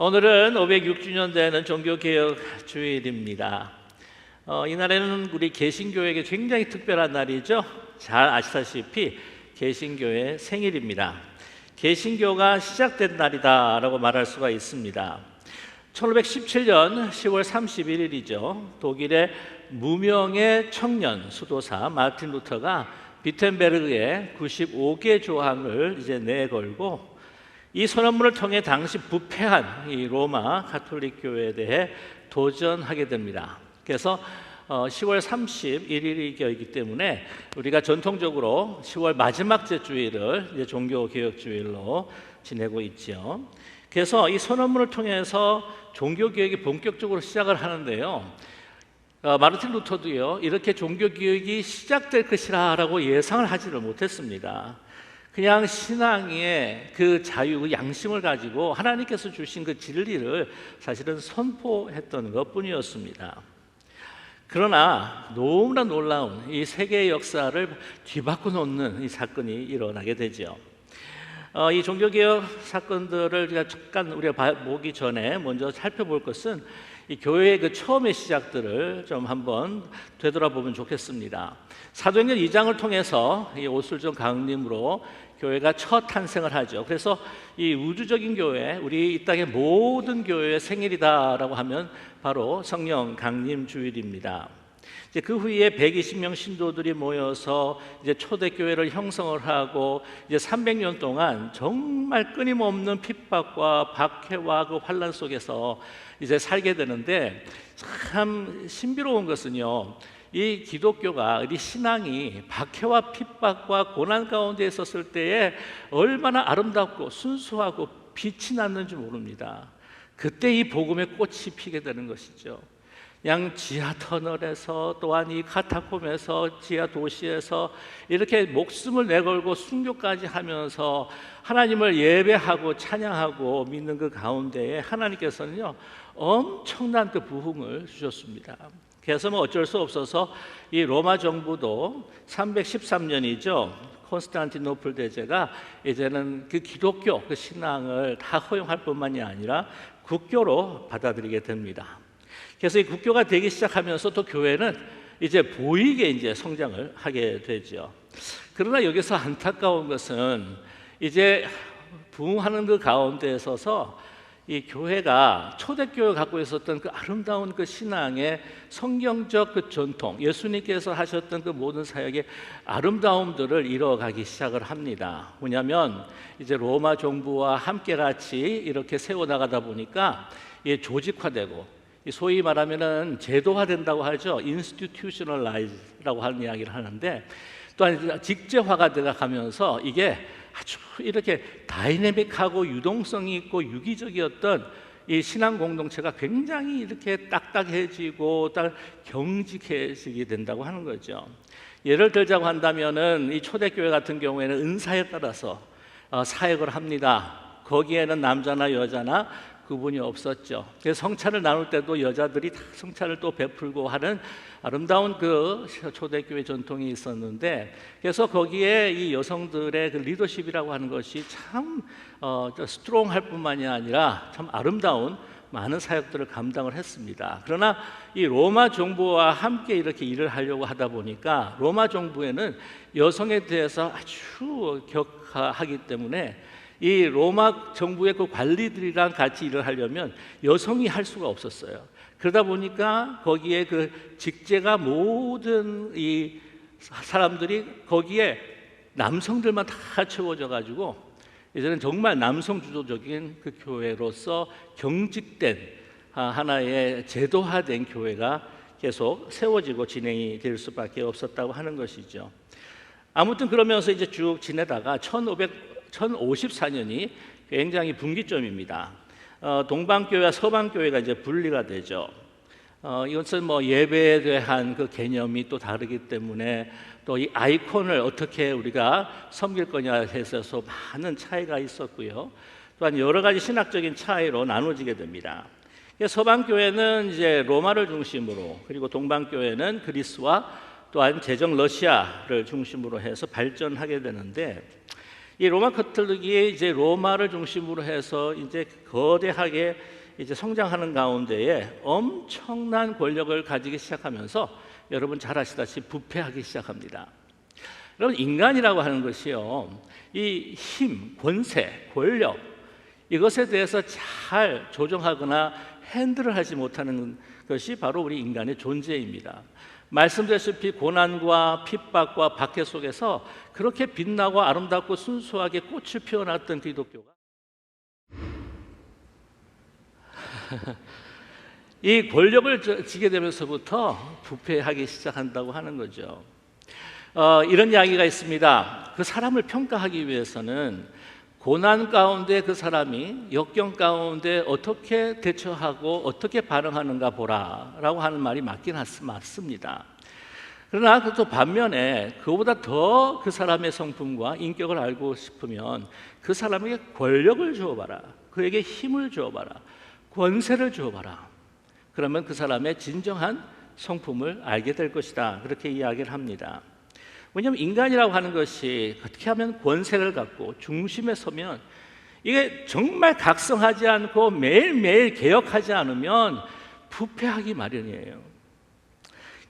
오늘은 506주년 되는 종교개혁 주일입니다. 이날에는 우리 개신교에게 굉장히 특별한 날이죠. 잘 아시다시피 개신교의 생일입니다. 개신교가 시작된 날이다라고 말할 수가 있습니다. 1517년 10월 31일이죠. 독일의 무명의 청년 수도사 마르틴 루터가 비텐베르그에 95개 조항을 이제 내걸고 이 선언문을 통해 당시 부패한 이 로마 가톨릭 교회에 대해 도전하게 됩니다. 그래서 10월 31일이기 때문에 우리가 전통적으로 10월 마지막 주일을 이제 종교개혁주일로 지내고 있죠. 그래서 이 선언문을 통해서 종교개혁이 본격적으로 시작을 하는데요. 마르틴 루터도요, 이렇게 종교개혁이 시작될 것이라고 예상을 하지를 못했습니다. 그냥 신앙의 그 자유, 그 양심을 가지고 하나님께서 주신 그 진리를 사실은 선포했던 것뿐이었습니다. 그러나 너무나 놀라운 이 세계의 역사를 뒤바꿔 놓는 이 사건이 일어나게 되죠. 이 종교개혁 사건들을 잠깐 우리가 보기 전에 먼저 살펴볼 것은 이 교회의 그 처음의 시작들을 좀 한번 되돌아보면 좋겠습니다. 사도행전 2장을 통해서 이 오술정 강림으로 교회가 첫 탄생을 하죠. 그래서 이 우주적인 교회, 우리 이 땅의 모든 교회의 생일이다라고 하면 바로 성령 강림 주일입니다. 이제 그 후에 120명 신도들이 모여서 이제 초대교회를 형성을 하고 이제 300년 동안 정말 끊임없는 핍박과 박해와 그 환란 속에서 이제 살게 되는데, 참 신비로운 것은요, 이 기독교가, 이 신앙이 박해와 핍박과 고난 가운데 있었을 때에 얼마나 아름답고 순수하고 빛이 났는지 모릅니다. 그때 이 복음의 꽃이 피게 되는 것이죠. 그냥 지하 터널에서, 또한 이 카타콤에서, 지하 도시에서 이렇게 목숨을 내걸고 순교까지 하면서 하나님을 예배하고 찬양하고 믿는 그 가운데에 하나님께서는요, 엄청난 그 부흥을 주셨습니다. 그래서 어쩔 수 없어서 이 로마 정부도 313년이죠. 콘스탄티노플 대제가 이제는 그 기독교 그 신앙을 다 허용할 뿐만이 아니라 국교로 받아들이게 됩니다. 그래서 이 국교가 되기 시작하면서 또 교회는 이제 보이게 이제 성장을 하게 되죠. 그러나 여기서 안타까운 것은 이제 부흥하는 그 가운데에 서서 이 교회가 초대교회가 갖고 있었던 그 아름다운 그 신앙의 성경적 그 전통, 예수님께서 하셨던 그 모든 사역의 아름다움들을 잃어가기 시작을 합니다. 뭐냐면 이제 로마 정부와 함께 같이 이렇게 세워나가다 보니까 이게 조직화되고, 소위 말하면은 제도화된다고 하죠. institutionalize라고 하는 이야기를 하는데, 또한 직제화가 되어가면서 이게 아주 이렇게 다이내믹하고 유동성이 있고 유기적이었던 이 신앙 공동체가 굉장히 이렇게 딱딱해지고 딱 경직해지게 된다고 하는 거죠. 예를 들자고 한다면은 이 초대교회 같은 경우에는 은사에 따라서 사역을 합니다. 거기에는 남자나 여자나 구분이 없었죠. 그래서 성찬을 나눌 때도 여자들이 다 성찬을 또 베풀고 하는 아름다운 그 초대교회 전통이 있었는데, 그래서 거기에 이 여성들의 그 리더십이라고 하는 것이 참 스트롱할 뿐만이 아니라 참 아름다운 많은 사역들을 감당을 했습니다. 그러나 이 로마 정부와 함께 이렇게 일을 하려고 하다 보니까 로마 정부에는 여성에 대해서 아주 격하기 때문에 이 로마 정부의 그 관리들이랑 같이 일을 하려면 여성이 할 수가 없었어요. 그러다 보니까 거기에 그 직제가 모든 이 사람들이 거기에 남성들만 다 채워져 가지고 이제는 정말 남성 주도적인 그 교회로서 경직된 하나의 제도화된 교회가 계속 세워지고 진행이 될 수밖에 없었다고 하는 것이죠. 아무튼 그러면서 이제 쭉 지내다가 1054년이 굉장히 분기점입니다. 동방교회와 서방교회가 이제 분리가 되죠. 이것은 예배에 대한 그 개념이 또 다르기 때문에 또 이 아이콘을 어떻게 우리가 섬길 거냐에 있어서 많은 차이가 있었고요. 또한 여러 가지 신학적인 차이로 나눠지게 됩니다. 서방교회는 이제 로마를 중심으로, 그리고 동방교회는 그리스와 또한 제정 러시아를 중심으로 해서 발전하게 되는데, 이 로마 카톨릭이 이제 로마를 중심으로 해서 이제 거대하게 이제 성장하는 가운데에 엄청난 권력을 가지기 시작하면서 여러분 잘 아시다시피 부패하기 시작합니다. 여러분, 인간이라고 하는 것이요, 이 힘, 권세, 권력, 이것에 대해서 잘 조정하거나 핸들을 하지 못하는 것이 바로 우리 인간의 존재입니다. 말씀드렸다시피 고난과 핍박과 박해 속에서 그렇게 빛나고 아름답고 순수하게 꽃을 피워놨던 기독교가 이 권력을 지게 되면서부터 부패하기 시작한다고 하는 거죠. 이런 이야기가 있습니다. 그 사람을 평가하기 위해서는 고난 가운데 그 사람이 역경 가운데 어떻게 대처하고 어떻게 반응하는가 보라라고 하는 말이 맞긴 맞습니다. 그러나 또 반면에 그보다 더 그 사람의 성품과 인격을 알고 싶으면 그 사람에게 권력을 주어봐라, 그에게 힘을 주어봐라, 권세를 주어봐라. 그러면 그 사람의 진정한 성품을 알게 될 것이다, 그렇게 이야기를 합니다. 왜냐하면 인간이라고 하는 것이 어떻게 하면 권세를 갖고 중심에 서면 이게 정말 각성하지 않고 매일매일 개혁하지 않으면 부패하기 마련이에요.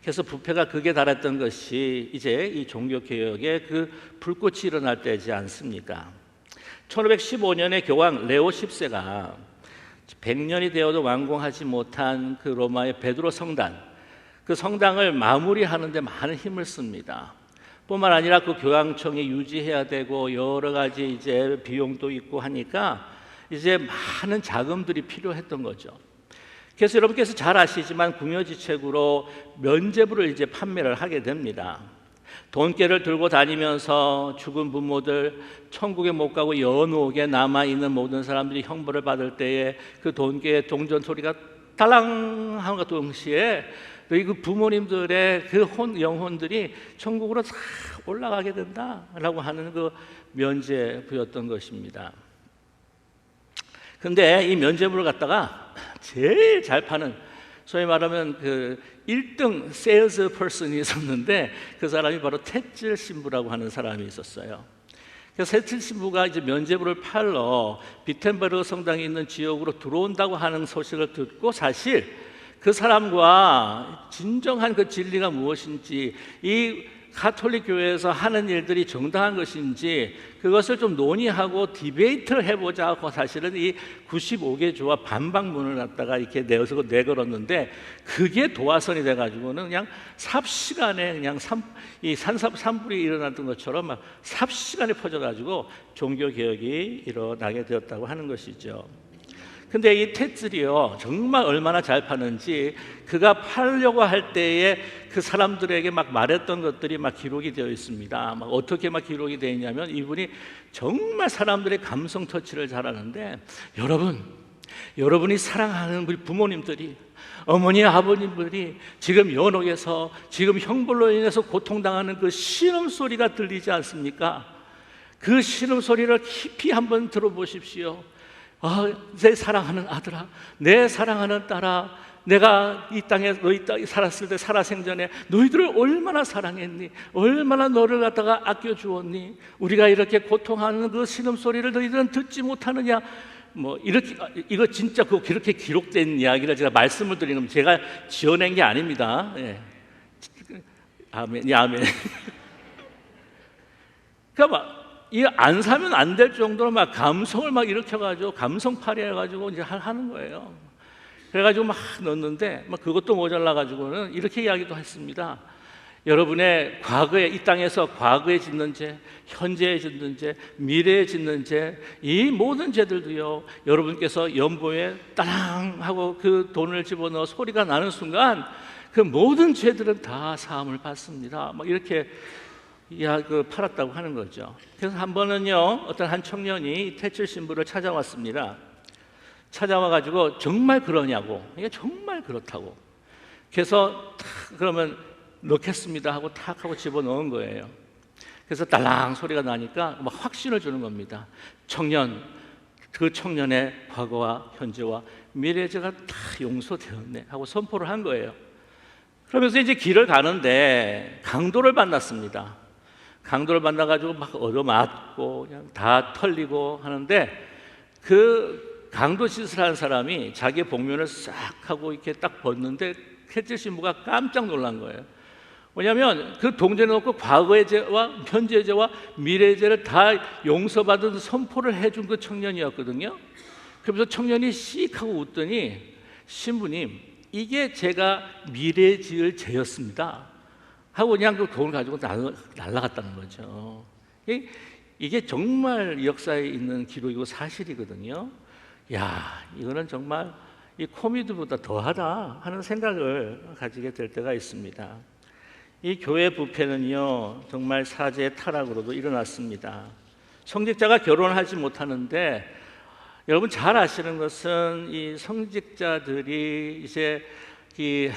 그래서 부패가 극에 달했던 것이 이제 이 종교개혁의 그 불꽃이 일어날 때지 않습니까? 1515년에 교황 레오 10세가 100년이 되어도 완공하지 못한 그 로마의 베드로 성당, 그 성당을 마무리하는 데 많은 힘을 씁니다. 뿐만 아니라 그 교황청이 유지해야 되고 여러 가지 이제 비용도 있고 하니까 이제 많은 자금들이 필요했던 거죠. 그래서 여러분께서 잘 아시지만 궁여지책으로 면죄부를 이제 판매를 하게 됩니다. 돈깨를 들고 다니면서 죽은 부모들, 천국에 못 가고 연옥에 남아있는 모든 사람들이 형벌을 받을 때에 그 돈깨의 동전 소리가 딸랑 하는 것 동시에 그 부모님들의 그 영혼들이 천국으로 다 올라가게 된다라고 하는 그 면죄부였던 것입니다. 근데 이 면죄부를 갖다가 제일 잘 파는, 소위 말하면 그 1등 세일즈 퍼슨이 있었는데 그 사람이 바로 테칠 신부라고 하는 사람이 있었어요. 그래서 테칠 신부가 이제 면죄부를 팔러 비텐베르그 성당이 있는 지역으로 들어온다고 하는 소식을 듣고 사실 그 사람과 진정한 그 진리가 무엇인지, 이 가톨릭 교회에서 하는 일들이 정당한 것인지 그것을 좀 논의하고 디베이트를 해보자 하고 사실은 이 95개 조와 반박문을 갖다가 이렇게 내걸었는데 그게 도화선이 돼가지고는 그냥 삽시간에 그냥 산불이 일어났던 것처럼 막 삽시간에 퍼져가지고 종교개혁이 일어나게 되었다고 하는 것이죠. 근데 이 테즐이요, 정말 얼마나 잘 파는지 그가 팔려고 할 때에 그 사람들에게 막 말했던 것들이 막 기록이 되어 있습니다. 막 어떻게 막 기록이 되어 있냐면 이분이 정말 사람들의 감성 터치를 잘하는데, 여러분이 사랑하는 우리 부모님들이, 어머니 아버님들이 지금 연옥에서 지금 형벌로 인해서 고통당하는 그 신음소리가 들리지 않습니까? 그 신음소리를 깊이 한번 들어보십시오. 내 사랑하는 아들아, 내 사랑하는 딸아, 내가 이 땅에 너희 땅에 살았을 때 살아생전에 너희들을 얼마나 사랑했니? 얼마나 너를 갖다가 아껴주었니? 우리가 이렇게 고통하는 그 신음소리를 너희들은 듣지 못하느냐? 뭐 이렇게, 이거 진짜 그렇게 기록된 이야기를 제가 말씀을 드리는 건 제가 지어낸 게 아닙니다. 예. 아멘, 아멘. 그러니까 안 사면 안 될 정도로 막 감성을 막 일으켜가지고 감성팔이 해가지고 이제 하는 거예요. 그래가지고 막 넣었는데 막 그것도 모자라가지고는 이렇게 이야기도 했습니다. 여러분의 과거에, 이 땅에서 과거에 짓는 죄, 현재에 짓는 죄, 미래에 짓는 죄, 이 모든 죄들도요, 여러분께서 연보에 따랑 하고 그 돈을 집어넣어 소리가 나는 순간 그 모든 죄들은 다 사함을 받습니다. 막 이렇게 팔았다고 하는 거죠. 그래서 한 번은요, 어떤 한 청년이 테칠 신부를 찾아왔습니다. 찾아와가지고 정말 그러냐고, 이게 정말 그렇다고. 그래서 그러면 넣겠습니다 하고 탁 하고 집어넣은 거예요. 그래서 딸랑 소리가 나니까 막 확신을 주는 겁니다. 그 청년의 과거와 현재와 미래의 죄가 다 용서되었네 하고 선포를 한 거예요. 그러면서 이제 길을 가는데 강도를 만났습니다. 강도를 만나가지고 막 얻어맞고 그냥 다 털리고 하는데 그 강도 짓을 한 사람이 자기의 복면을 싹 하고 이렇게 딱 벗는데 캣질 신부가 깜짝 놀란 거예요. 왜냐하면 그 동전에 놓고 과거의 죄와 현재의 죄와 미래의 죄를 다 용서받은 선포를 해준 그 청년이었거든요. 그래서 청년이 씩 하고 웃더니 신부님, 이게 제가 미래에 지을 죄였습니다 하고 그냥 그 돈을 가지고 날아갔다는 거죠. 이게 정말 역사에 있는 기록이고 사실이거든요. 야, 이거는 정말 이 코미디보다 더하다 하는 생각을 가지게 될 때가 있습니다. 이 교회 부패는요, 정말 사제의 타락으로도 일어났습니다. 성직자가 결혼하지 못하는데 여러분 잘 아시는 것은 이 성직자들이 이제 이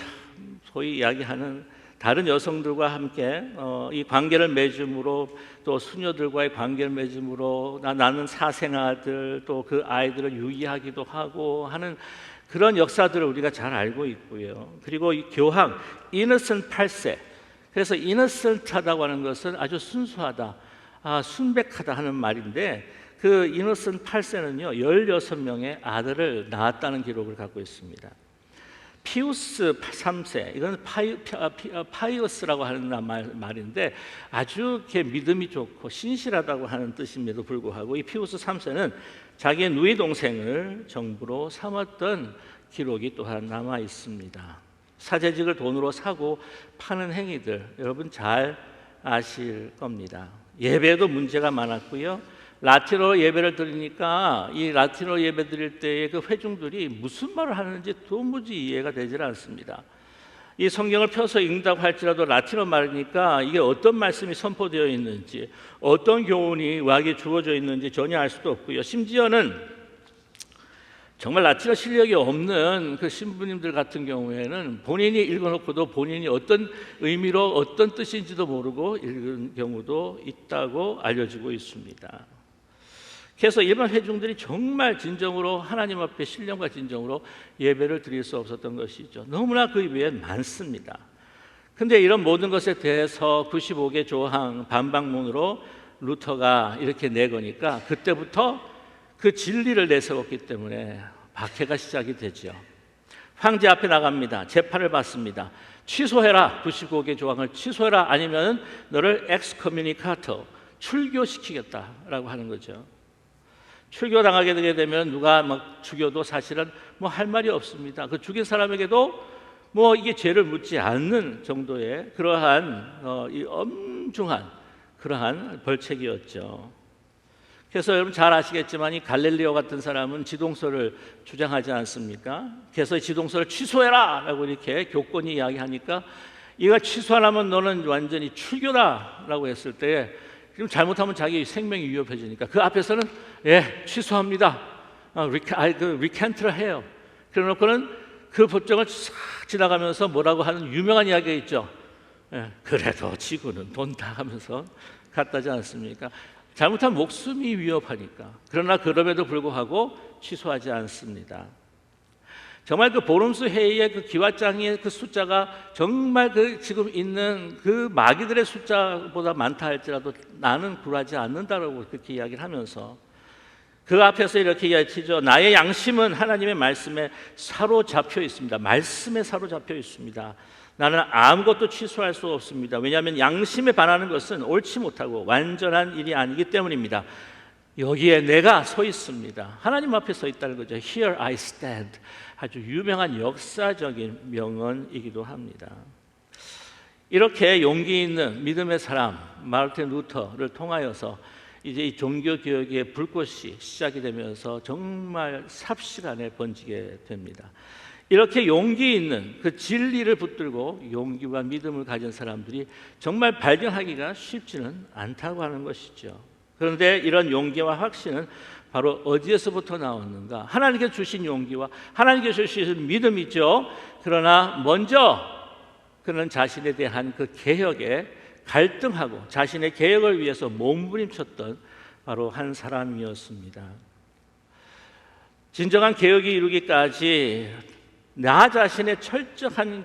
소위 이야기하는 다른 여성들과 함께 이 관계를 맺음으로 또 수녀들과의 관계를 맺음으로 나는 사생아들 또 그 아이들을 유기하기도 하고 하는 그런 역사들을 우리가 잘 알고 있고요. 그리고 이 교황 이너센트 8세, 그래서 이너센트하다고 하는 것은 아주 순수하다, 순백하다 하는 말인데 그 이너센트 8세는요 16명의 아들을 낳았다는 기록을 갖고 있습니다. 피우스 3세, 이건 파이어스라고 하는 말인데 아주 이렇게 믿음이 좋고 신실하다고 하는 뜻임에도 불구하고 이 피우스 3세는 자기의 누이 동생을 정부로 삼았던 기록이 또한 남아 있습니다. 사제직을 돈으로 사고 파는 행위들 여러분 잘 아실 겁니다. 예배에도 문제가 많았고요. 라틴어로 예배를 드리니까 이 라틴어 예배 드릴 때의 그 회중들이 무슨 말을 하는지 도무지 이해가 되질 않습니다. 이 성경을 펴서 읽는다고 할지라도 라틴어 말이니까 이게 어떤 말씀이 선포되어 있는지 어떤 교훈이 우리에게 주어져 있는지 전혀 알 수도 없고요. 심지어는 정말 라틴어 실력이 없는 그 신부님들 같은 경우에는 본인이 읽어놓고도 본인이 어떤 의미로 어떤 뜻인지도 모르고 읽은 경우도 있다고 알려지고 있습니다. 그래서 일반 회중들이 정말 진정으로 하나님 앞에 신령과 진정으로 예배를 드릴 수 없었던 것이죠. 너무나 그 외에 많습니다. 근데 이런 모든 것에 대해서 95개 조항 반박문으로 루터가 이렇게 내거니까 그때부터 그 진리를 내세웠기 때문에 박해가 시작이 되죠. 황제 앞에 나갑니다. 재판을 받습니다. 취소해라, 95개 조항을 취소해라, 아니면 너를 엑스커뮤니카토, 출교시키겠다라고 하는 거죠. 출교당하게 되게 되면 누가 막 죽여도 사실은 뭐 할 말이 없습니다. 그 죽인 사람에게도 뭐 이게 죄를 묻지 않는 정도의 그러한 이 엄중한 그러한 벌책이었죠. 그래서 여러분 잘 아시겠지만 이 갈릴리오 같은 사람은 지동서를 주장하지 않습니까? 그래서 지동서를 취소해라라고 이렇게 교권이 이야기하니까 이걸 취소하려면 너는 완전히 출교다라고 했을 때 지금 잘못하면 자기 생명이 위협해지니까 그 앞에서는 예 취소합니다. 리캔트를 해요. 그래놓고는 그 법정을 싹 지나가면서 뭐라고 하는 유명한 이야기가 있죠. 예, 그래도 지구는 돈다 하면서 갔다지 않습니까? 잘못하면 목숨이 위협하니까. 그러나 그럼에도 불구하고 취소하지 않습니다. 정말 그 보름수 회의의 그 기와장의 그 숫자가 정말 그 지금 있는 그 마귀들의 숫자보다 많다 할지라도 나는 굴하지 않는다라고 그렇게 이야기를 하면서 그 앞에서 이렇게 이야기하죠. 나의 양심은 하나님의 말씀에 사로잡혀 있습니다. 말씀에 사로잡혀 있습니다. 나는 아무것도 취소할 수 없습니다. 왜냐하면 양심에 반하는 것은 옳지 못하고 완전한 일이 아니기 때문입니다. 여기에 내가 서 있습니다. 하나님 앞에 서 있다는 거죠. Here I stand. 아주 유명한 역사적인 명언이기도 합니다. 이렇게 용기 있는 믿음의 사람 마르틴 루터를 통하여서 이제 이 종교 개혁의 불꽃이 시작이 되면서 정말 삽시간에 번지게 됩니다. 이렇게 용기 있는 그 진리를 붙들고 용기와 믿음을 가진 사람들이 정말 발견하기가 쉽지는 않다고 하는 것이죠. 그런데 이런 용기와 확신은 바로 어디에서부터 나왔는가? 하나님께 주신 용기와 하나님께 주신 믿음이죠. 그러나 먼저 그는 자신에 대한 그 개혁에 갈등하고 자신의 개혁을 위해서 몸부림쳤던 바로 한 사람이었습니다. 진정한 개혁이 이루기까지 나 자신의 철저한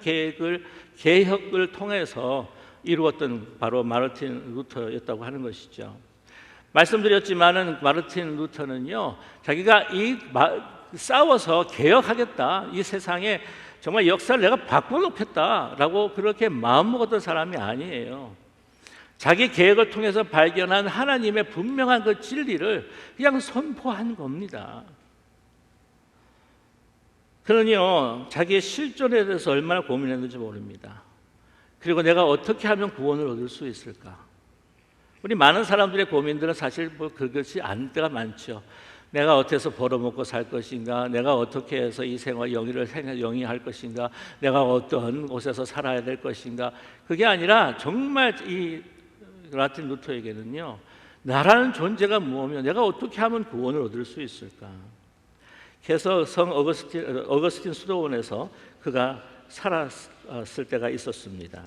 개혁을 통해서 이루었던 바로 마르틴 루터였다고 하는 것이죠. 말씀드렸지만은 마르틴 루터는요, 자기가 싸워서 개혁하겠다, 이 세상에 정말 역사를 내가 바꿔놓겠다라고 그렇게 마음먹었던 사람이 아니에요. 자기 계획을 통해서 발견한 하나님의 분명한 그 진리를 그냥 선포한 겁니다. 그는요, 자기의 실존에 대해서 얼마나 고민했는지 모릅니다. 그리고 내가 어떻게 하면 구원을 얻을 수 있을까? 우리 많은 사람들의 고민들은 사실 그것이 아닐 때가 많죠. 내가 어떻게 해서 벌어먹고 살 것인가? 내가 어떻게 해서 이 생활 영위를 영위할 것인가? 내가 어떤 곳에서 살아야 될 것인가? 그게 아니라 정말 이 마르틴 루터에게는요, 나라는 존재가 무엇이며 내가 어떻게 하면 구원을 얻을 수 있을까? 그래서 성 어거스틴 수도원에서 그가 살았을 때가 있었습니다.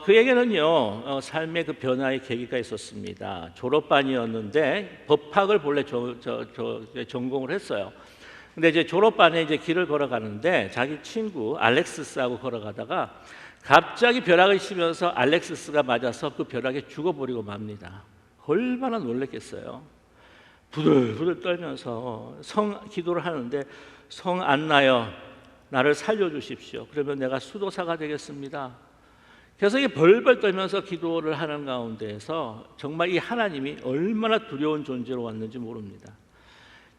그에게는요, 삶의 그 변화의 계기가 있었습니다. 졸업반이었는데 법학을 본래 전공을 했어요. 근데 이제 졸업반에 이제 길을 걸어가는데 자기 친구 알렉시스하고 걸어가다가 갑자기 벼락을 치면서 알렉시스가 맞아서 그 벼락에 죽어버리고 맙니다. 얼마나 놀랐겠어요. 부들부들 떨면서 기도를 하는데, 성 안나여 나를 살려주십시오. 그러면 내가 수도사가 되겠습니다. 그래서 이게 벌벌 떨면서 기도를 하는 가운데에서 정말 이 하나님이 얼마나 두려운 존재로 왔는지 모릅니다.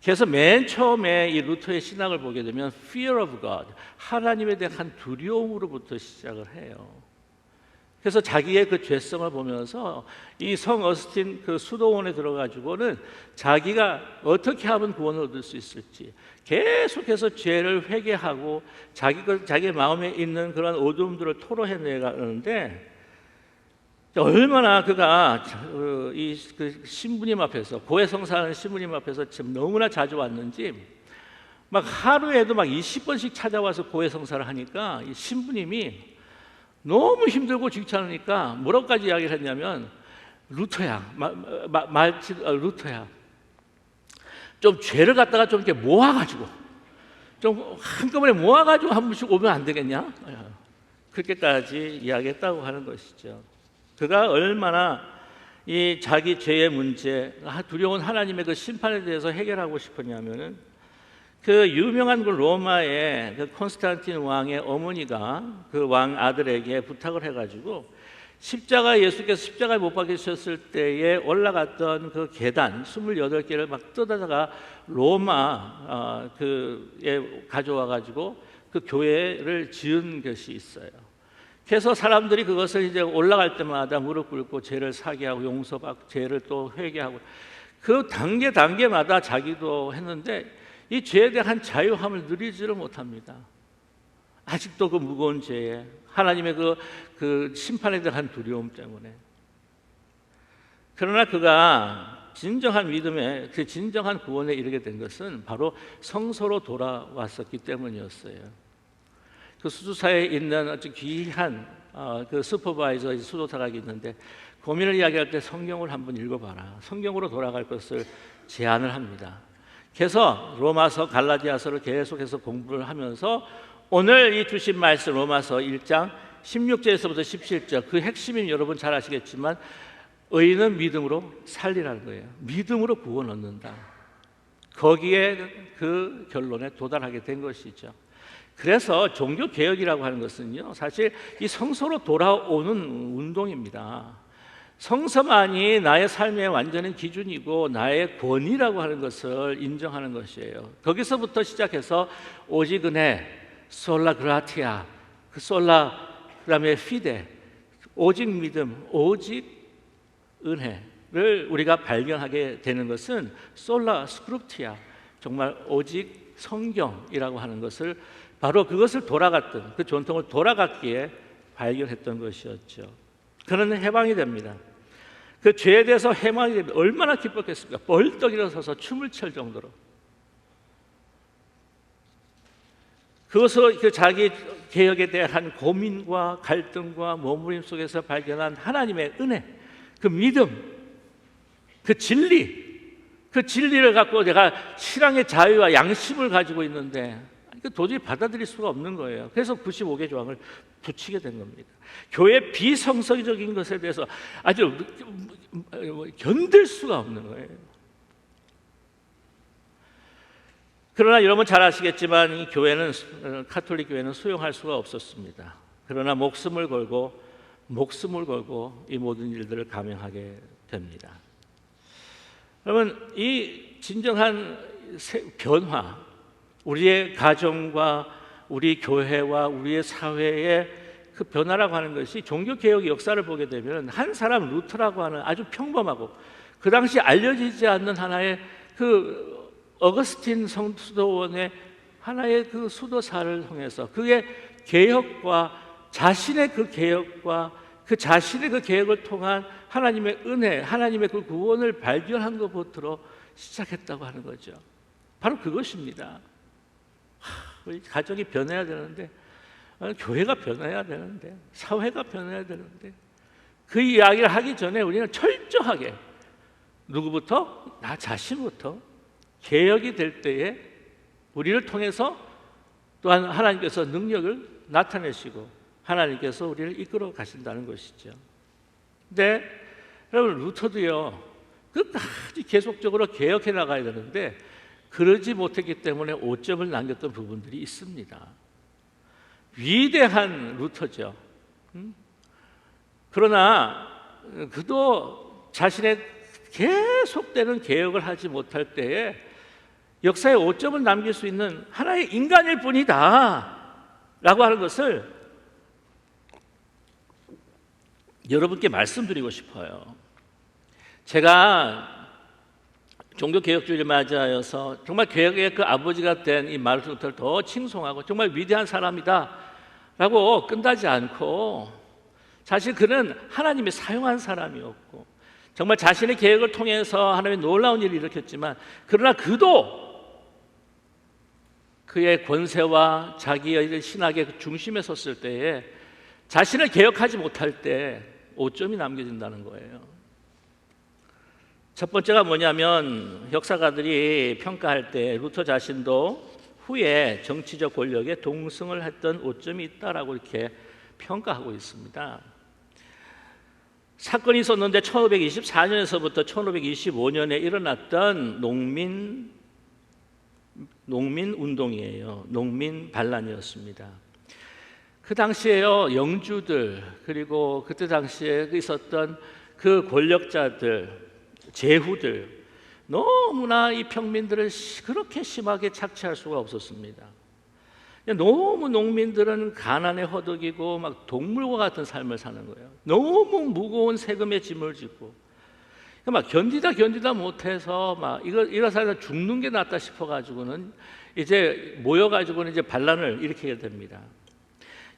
그래서 맨 처음에 이 루터의 신학을 보게 되면 fear of God, 하나님에 대한 두려움으로부터 시작을 해요. 그래서 자기의 그 죄성을 보면서 이 성 어스틴 그 수도원에 들어가지고는 자기가 어떻게 하면 구원을 얻을 수 있을지 계속해서 죄를 회개하고 자기 마음에 있는 그런 어두움들을 토로해내가는데, 얼마나 그가 이 신부님 앞에서, 고해 성사하는 신부님 앞에서 지금 너무나 자주 왔는지, 막 하루에도 막 20번씩 찾아와서 고해 성사를 하니까 이 신부님이 너무 힘들고 귀찮으니까 뭐라고까지 이야기를 했냐면, 루터야, 루터야, 좀 죄를 갖다가 좀 이렇게 모아가지고, 좀 한꺼번에 모아가지고 한 번씩 오면 안 되겠냐? 그렇게까지 이야기했다고 하는 것이죠. 그가 얼마나 이 자기 죄의 문제, 두려운 하나님의 그 심판에 대해서 해결하고 싶었냐면은, 그 유명한 그 로마의 그 콘스탄틴 왕의 어머니가 그 왕 아들에게 부탁을 해가지고 예수께서 십자가에 못 박히셨을 때에 올라갔던 그 계단 28개를 막 뜯어다가 로마 그에 가져와가지고 그 교회를 지은 것이 있어요. 그래서 사람들이 그것을 이제 올라갈 때마다 무릎 꿇고 죄를 사죄하고 용서받고 죄를 또 회개하고, 그 단계마다 자기도 했는데 이 죄에 대한 자유함을 누리지를 못합니다. 아직도 그 무거운 죄에, 하나님의 그 심판에 대한 두려움 때문에. 그러나 그가 진정한 믿음에, 그 진정한 구원에 이르게 된 것은 바로 성소로 돌아왔었기 때문이었어요. 그 수도사에 있는 아주 귀한 그 슈퍼바이저 수도사가 있는데, 고민을 이야기할 때 성경을 한번 읽어봐라, 성경으로 돌아갈 것을 제안을 합니다. 그래서 로마서, 갈라디아서를 계속해서 공부를 하면서 오늘 이 주신 말씀 로마서 1장 16절에서부터 17절, 그 핵심인 여러분 잘 아시겠지만 의인은 믿음으로 살리라는 거예요. 믿음으로 구원 얻는다. 거기에 그 결론에 도달하게 된 것이죠. 그래서 종교개혁이라고 하는 것은요, 사실 이 성소로 돌아오는 운동입니다. 성서만이 나의 삶의 완전한 기준이고 나의 권위라고 하는 것을 인정하는 것이에요. 거기서부터 시작해서 오직 은혜, 솔라 그라티아, 그 솔라 그다음에 피데, 오직 믿음, 오직 은혜를 우리가 발견하게 되는 것은 솔라 스크립티아, 정말 오직 성경이라고 하는 것을, 바로 그것을 돌아갔던 그 전통을 돌아갔기에 발견했던 것이었죠. 그는 해방이 됩니다. 그 죄에 대해서 해방이 되면 얼마나 기뻤겠습니까? 벌떡 일어서서 춤을 출 정도로. 그것을 그 자기 개혁에 대한 고민과 갈등과 머무림 속에서 발견한 하나님의 은혜, 그 믿음, 그 진리, 그 진리를 갖고 내가 신앙의 자유와 양심을 가지고 있는데 도저히 받아들일 수가 없는 거예요. 그래서 95개 조항을 붙이게 된 겁니다. 교회 비성서적인 것에 대해서 아주 견딜 수가 없는 거예요. 그러나 여러분 잘 아시겠지만 이 교회는, 카톨릭 교회는 수용할 수가 없었습니다. 그러나 목숨을 걸고 이 모든 일들을 감행하게 됩니다. 여러분, 이 진정한 변화, 우리의 가정과 우리 교회와 우리의 사회의 그 변화라고 하는 것이 종교개혁의 역사를 보게 되면 한 사람 루터라고 하는 아주 평범하고 그 당시 알려지지 않는 하나의 그 어거스틴 성수도원의 하나의 그 수도사를 통해서 그의 개혁과 자신의 그 개혁과 그 자신의 그 개혁을 통한 하나님의 은혜, 하나님의 그 구원을 발견한 것부터 시작했다고 하는 거죠. 바로 그것입니다. 우리 가정이 변해야 되는데, 교회가 변해야 되는데, 사회가 변해야 되는데, 그 이야기를 하기 전에 우리는 철저하게 누구부터? 나 자신부터 개혁이 될 때에 우리를 통해서 또한 하나님께서 능력을 나타내시고 하나님께서 우리를 이끌어 가신다는 것이죠. 근데 여러분, 루터도요 끝까지 계속적으로 개혁해 나가야 되는데 그러지 못했기 때문에 오점을 남겼던 부분들이 있습니다. 위대한 루터죠. 그러나 그도 자신의 계속되는 개혁을 하지 못할 때에 역사에 오점을 남길 수 있는 하나의 인간일 뿐이다 라고 하는 것을 여러분께 말씀드리고 싶어요. 제가 종교개혁주의를 맞이하여서 정말 개혁의 그 아버지가 된 이 마르틴 루터를 더 칭송하고 정말 위대한 사람이다 라고 끝나지 않고, 사실 그는 하나님이 사용한 사람이었고 정말 자신의 개혁을 통해서 하나님의 놀라운 일을 일으켰지만, 그러나 그도 그의 권세와 자기의 신학의 중심에 섰을 때에 자신을 개혁하지 못할 때 오점이 남겨진다는 거예요. 첫 번째가 뭐냐면, 역사가들이 평가할 때 루터 자신도 후에 정치적 권력에 동승을 했던 오점이 있다라고 이렇게 평가하고 있습니다. 사건이 있었는데 1524년에서부터 1525년에 일어났던 농민 운동이에요. 농민 반란이었습니다. 그 당시에요, 영주들, 그리고 그때 당시에 있었던 그 권력자들, 제후들, 너무나 이 평민들을 그렇게 심하게 착취할 수가 없었습니다. 너무 농민들은 가난에 허덕이고 막 동물과 같은 삶을 사는 거예요. 너무 무거운 세금의 짐을 짓고 막 견디다 못해서 막 이거 살다 죽는 게 낫다 싶어가지고는 이제 모여가지고는 이제 반란을 일으키게 됩니다.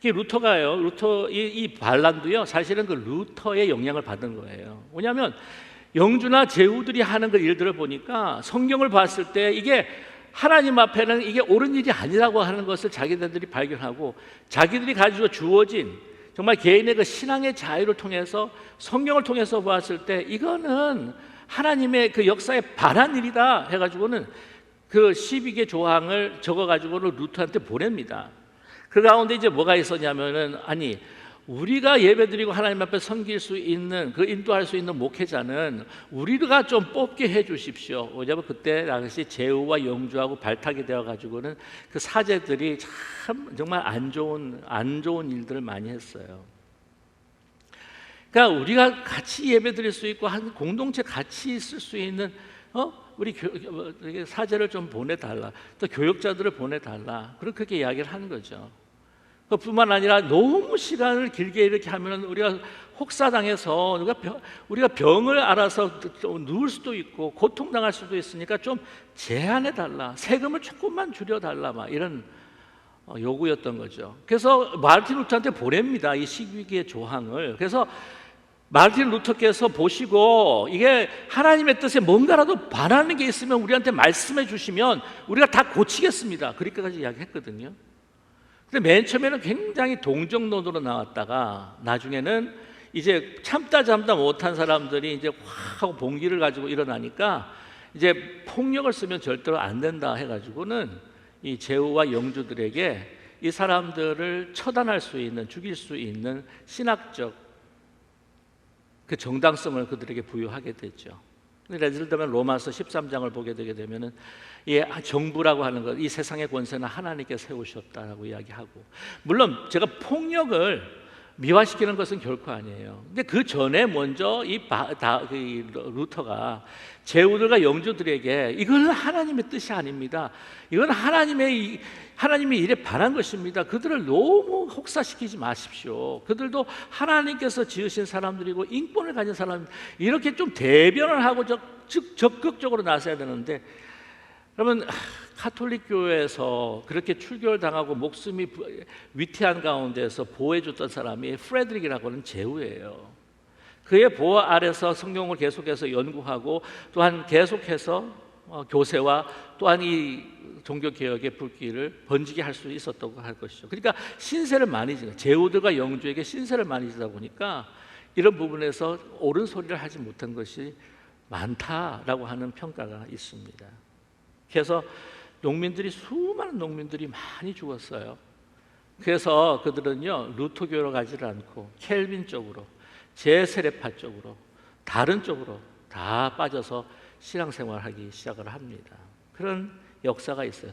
루터가요, 이 반란도요, 사실은 그 루터의 영향을 받은 거예요. 왜냐하면 영주나 제후들이 하는 그 일들을 보니까 성경을 봤을 때 이게 하나님 앞에는 이게 옳은 일이 아니라고 하는 것을 자기들이 발견하고, 자기들이 가지고 주어진 정말 개인의 그 신앙의 자유를 통해서 성경을 통해서 보았을 때 이거는 하나님의 그 역사에 반한 일이다 해가지고는 그 12개 조항을 적어가지고는 루터한테 보냅니다. 그 가운데 이제 뭐가 있었냐면은, 아니 우리가 예배드리고 하나님 앞에 섬길 수 있는, 그 인도할 수 있는 목회자는 우리가 좀 뽑게 해 주십시오. 왜냐하면 그때 당시 제후와 영주하고 발탁이 되어 가지고는 그 사제들이 참 정말 안 좋은 일들을 많이 했어요. 그러니까 우리가 같이 예배드릴 수 있고 한 공동체 같이 있을 수 있는 우리 사제를 좀 보내달라, 또 교역자들을 보내달라, 그렇게 이야기를 하는 거죠. 그뿐만 아니라 너무 시간을 길게 이렇게 하면 우리가 혹사당해서 우리가 병을 알아서 누울 수도 있고 고통당할 수도 있으니까 좀 제한해달라, 세금을 조금만 줄여달라, 막 이런 요구였던 거죠. 그래서 마르틴 루터한테 보냅니다, 이 12개의 조항을. 그래서 마르틴 루터께서 보시고 이게 하나님의 뜻에 뭔가라도 반하는 게 있으면 우리한테 말씀해 주시면 우리가 다 고치겠습니다, 그렇게까지 이야기했거든요. 근데 맨 처음에는 굉장히 동정론으로 나왔다가 나중에는 이제 참다 못한 사람들이 이제 확 하고 봉기를 가지고 일어나니까 이제 폭력을 쓰면 절대로 안 된다 해가지고는 이 제후와 영주들에게 이 사람들을 처단할 수 있는, 죽일 수 있는 신학적 그 정당성을 그들에게 부여하게 됐죠. 예를 들면 로마서 13장을 보게 되게 되면은 이 정부라고 하는 것, 이 세상의 권세는 하나님께 세우셨다라고 이야기하고, 물론 제가 폭력을 미화시키는 것은 결코 아니에요. 근데 그 전에 먼저 이 루터가 제후들과 영주들에게 이건 하나님의 뜻이 아닙니다. 이건 하나님의 일에 반한 것입니다. 그들을 너무 혹사시키지 마십시오. 그들도 하나님께서 지으신 사람들이고 인권을 가진 사람, 이렇게 좀 대변을 하고 적극적으로 나서야 되는데, 그러면 카톨릭 교회에서 그렇게 출교를 당하고 목숨이 위태한 가운데서 보호해줬던 사람이 프레드릭이라고 하는 제후예요. 그의 보호 아래서 성경을 계속해서 연구하고 또한 계속해서 교세와 또한 이 종교개혁의 불길을 번지게 할 수 있었다고 할 것이죠. 그러니까 신세를 많이 지는, 제후들과 영주에게 신세를 많이 지다 보니까 이런 부분에서 옳은 소리를 하지 못한 것이 많다라고 하는 평가가 있습니다. 그래서 수많은 농민들이 많이 죽었어요. 그래서 그들은요, 루터교로 가지를 않고 켈빈 쪽으로, 제세례파 쪽으로, 다른 쪽으로 다 빠져서 신앙생활하기 시작을 합니다. 그런 역사가 있어요.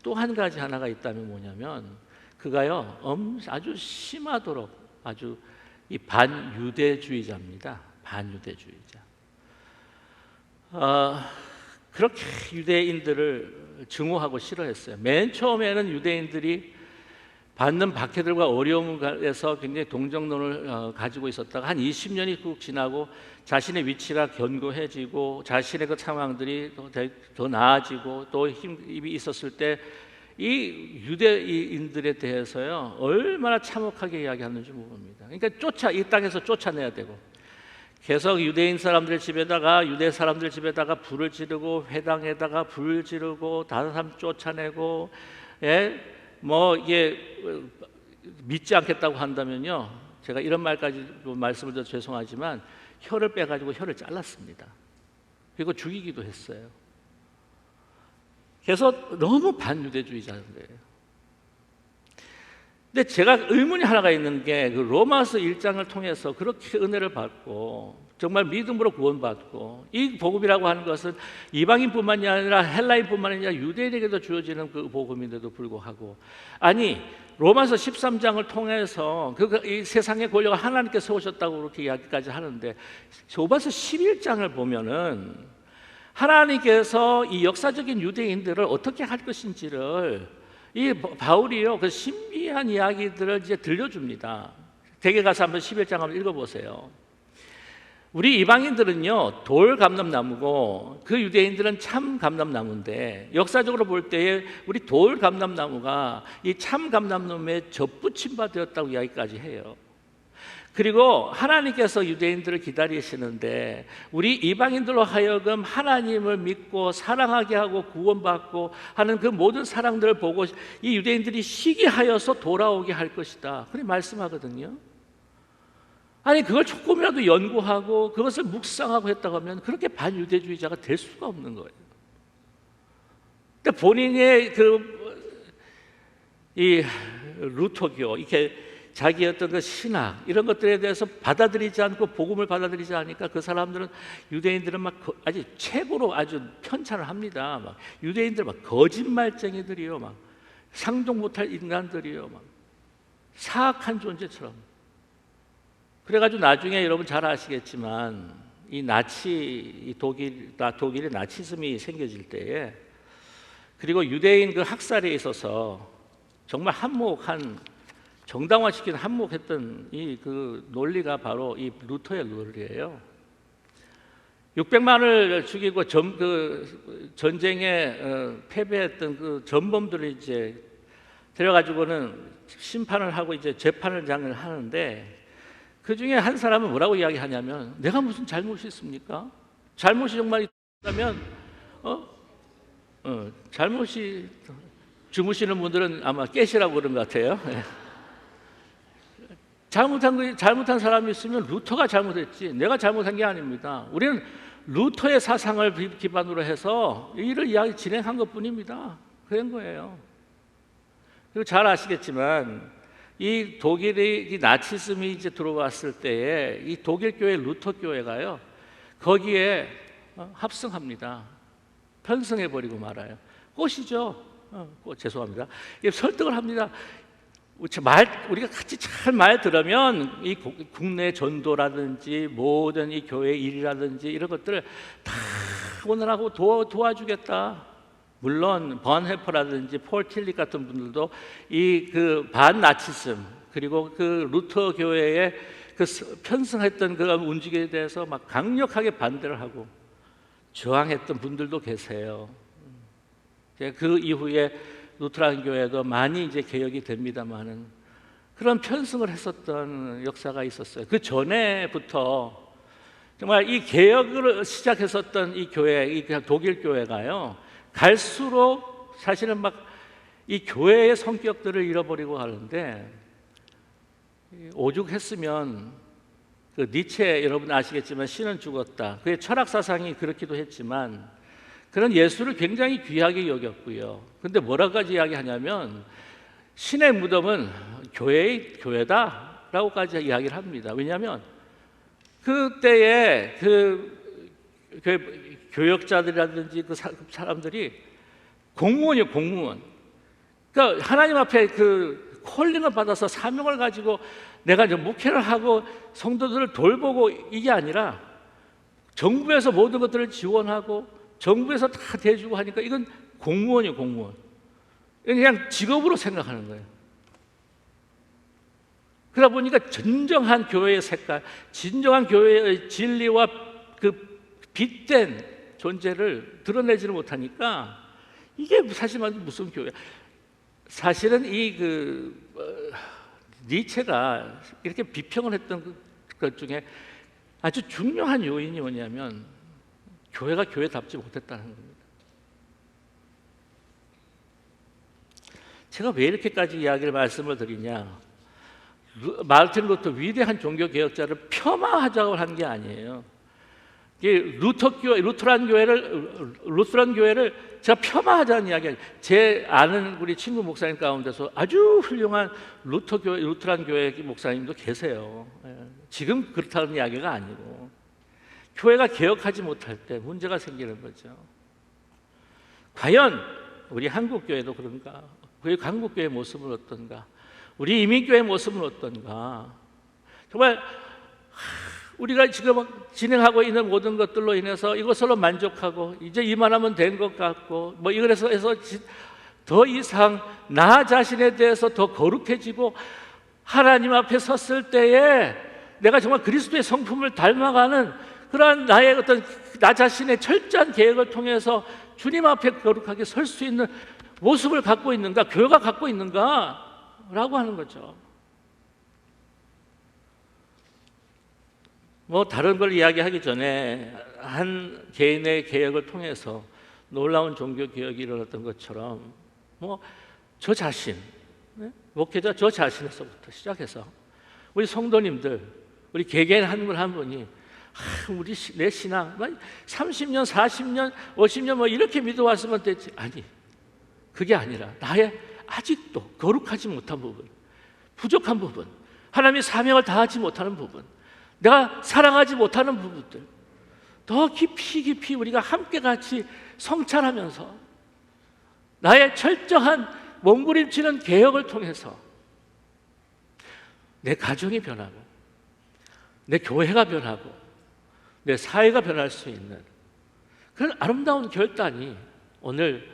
또 한 가지 하나가 있다면 뭐냐면, 그가요 아주 심하도록 아주 이 반유대주의자입니다. 반유대주의자. 그렇게 유대인들을 증오하고 싫어했어요. 맨 처음에는 유대인들이 받는 박해들과 어려움에서 굉장히 동정론을 가지고 있었다가 한 20년이 쭉 지나고 자신의 위치가 견고해지고 자신의 그 상황들이 더 나아지고 또 힘이 있었을 때 이 유대인들에 대해서요 얼마나 참혹하게 이야기하는지 모릅니다. 그러니까 이 땅에서 쫓아내야 되고, 계속 유대인 사람들 집에다가, 유대 사람들 집에다가 불을 지르고, 회당에다가 불을 지르고, 다른 사람 쫓아내고, 뭐 이게 믿지 않겠다고 한다면요, 제가 이런 말까지 말씀을 드려 죄송하지만 혀를 빼가지고 혀를 잘랐습니다. 그리고 죽이기도 했어요. 그래서 너무 반유대주의자인 거예요. 근데 제가 의문이 하나가 있는 게, 그 로마서 1장을 통해서 그렇게 은혜를 받고 정말 믿음으로 구원받고, 이 복음이라고 하는 것은 이방인뿐만이 아니라 헬라인뿐만 아니라 유대인에게도 주어지는 그 복음인데도 불구하고, 아니 로마서 13장을 통해서 이 세상의 권력을 하나님께 세우셨다고 그렇게 이야기까지 하는데, 로마서 11장을 보면은 하나님께서 이 역사적인 유대인들을 어떻게 할 것인지를 이 바울이요 그 신비한 이야기들을 이제 들려줍니다. 댁에 가서 한번 11장 한번 읽어보세요. 우리 이방인들은요 돌 감람나무고 그 유대인들은 참 감람나무인데, 역사적으로 볼 때에 우리 돌 감람나무가 이 참 감람나무에 접붙임 바 되었다고 이야기까지 해요. 그리고 하나님께서 유대인들을 기다리시는데 우리 이방인들로 하여금 하나님을 믿고 사랑하게 하고 구원받고 하는 그 모든 사랑들을 보고 이 유대인들이 시기하여서 돌아오게 할 것이다, 그렇게 말씀하거든요. 아니 그걸 조금이라도 연구하고 그것을 묵상하고 했다고 하면 그렇게 반유대주의자가 될 수가 없는 거예요. 그러니까 본인의 이 루터교, 이렇게 자기의 어떤 그 신학 이런 것들에 대해서 받아들이지 않고 복음을 받아들이지 않으니까 그 사람들은, 유대인들은 막 아주 최고로 아주 편찬을 합니다. 막 유대인들 막 거짓말쟁이들이요, 막 상종 못할 인간들이요, 막 사악한 존재처럼. 그래가지고 나중에 여러분 잘 아시겠지만 이 독일의 나치즘이 생겨질 때에, 그리고 유대인 그 학살에 있어서 정말 정당화시킨 한몫했던 이 그 논리가 바로 이 루터의 논리예요. 600만을 죽이고 전쟁에 패배했던 그 전범들을 이제 데려가지고는 심판을 하고 이제 재판을 하는데, 그 중에 한 사람은 뭐라고 이야기하냐면, 내가 무슨 잘못이 있습니까? 잘못이 정말 있다면 잘못이, 주무시는 분들은 아마 깨시라고 그런 것 같아요. 잘못한 사람이 있으면 루터가 잘못했지 내가 잘못한 게 아닙니다. 우리는 루터의 사상을 기반으로 해서 일을 진행한 것뿐입니다. 그런 거예요. 그리고 잘 아시겠지만 이 독일의 이 나치즘이 이제 들어왔을 때에 이 독일 교회 루터 교회가요 거기에 합승합니다. 편승해 버리고 말아요. 꽃이죠. 죄송합니다. 설득을 합니다. 우리가 같이 잘 말 들으면 이 국내 전도라든지 모든 이 교회 일이라든지 이런 것들을 다 오늘하고 도와주겠다. 물론 번헤퍼라든지 폴 틸릭 같은 분들도 이 그 반나치즘 그리고 그 루터 교회의 그 편승했던 그 움직임에 대해서 막 강력하게 반대를 하고 저항했던 분들도 계세요. 그 이후에 루터란 교회도 많이 이제 개혁이 됩니다만은 그런 편승을 했었던 역사가 있었어요. 그 전에부터 정말 이 개혁을 시작했었던 이 교회, 이 독일 교회가요, 갈수록 사실은 막 이 교회의 성격들을 잃어버리고 하는데 오죽했으면 그 니체 여러분 아시겠지만 신은 죽었다. 그의 철학 사상이 그렇기도 했지만 그런 예수를 굉장히 귀하게 여겼고요. 근데 뭐라고까지 이야기하냐면 신의 무덤은 교회다라고까지 이야기를 합니다. 왜냐하면 그때의 그 교역자들이라든지 그 사람들이 공무원이요, 공무원. 그러니까 하나님 앞에 그 콜링을 받아서 사명을 가지고 내가 이제 목회를 하고 성도들을 돌보고 이게 아니라 정부에서 모든 것들을 지원하고 정부에서 다 대주고 하니까 이건 공무원이에요, 공무원. 그냥 직업으로 생각하는 거예요. 그러다 보니까 진정한 교회의 색깔, 진정한 교회의 진리와 그 빛된 존재를 드러내지를 못하니까 이게 사실 무슨 교회야? 사실은 이 니체가 이렇게 비평을 했던 것 중에 아주 중요한 요인이 뭐냐면 교회가 교회답지 못했다는 겁니다. 제가 왜 이렇게까지 말씀을 드리냐? 마르틴 루터 위대한 종교 개혁자를 폄하하자고 한 게 아니에요. 루터란 교회를 제가 폄하하자는 이야기 아니에요. 제 아는 우리 친구 목사님 가운데서 아주 훌륭한 루터란 교회 목사님도 계세요. 지금 그렇다는 이야기가 아니고 교회가 개혁하지 못할 때 문제가 생기는 거죠. 과연 우리 한국교회도 그런가? 우리 한국교회의 모습은 어떤가? 우리 이민교회의 모습은 어떤가? 정말 우리가 지금 진행하고 있는 모든 것들로 인해서 이것으로 만족하고 이제 이만하면 된 것 같고 뭐 이래서 해서 더 이상 나 자신에 대해서 더 거룩해지고 하나님 앞에 섰을 때에 내가 정말 그리스도의 성품을 닮아가는 그러한 나의 어떤 나 자신의 철저한 계획을 통해서 주님 앞에 거룩하게 설 수 있는 모습을 갖고 있는가, 교회가 갖고 있는가라고 하는 거죠. 뭐 다른 걸 이야기하기 전에 한 개인의 개혁을 통해서 놀라운 종교 개혁이 일어났던 것처럼 뭐 저 자신, 목회자 저 자신에서부터 시작해서 우리 성도님들, 우리 개개인 한 분 한 분이 내 신앙 30년, 40년, 50년 뭐 이렇게 믿어왔으면 됐지. 아니, 그게 아니라 나의 아직도 거룩하지 못한 부분, 부족한 부분, 하나님의 사명을 다하지 못하는 부분, 내가 사랑하지 못하는 부분들 더 깊이 우리가 함께 같이 성찰하면서 나의 철저한 몸부림치는 개혁을 통해서 내 가정이 변하고 내 교회가 변하고 내 사회가 변할 수 있는 그런 아름다운 결단이 오늘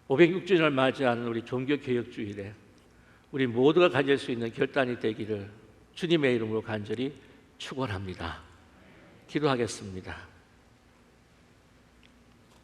506주년을 맞이하는 우리 종교개혁주일에 우리 모두가 가질 수 있는 결단이 되기를 주님의 이름으로 간절히 축원합니다. 기도하겠습니다.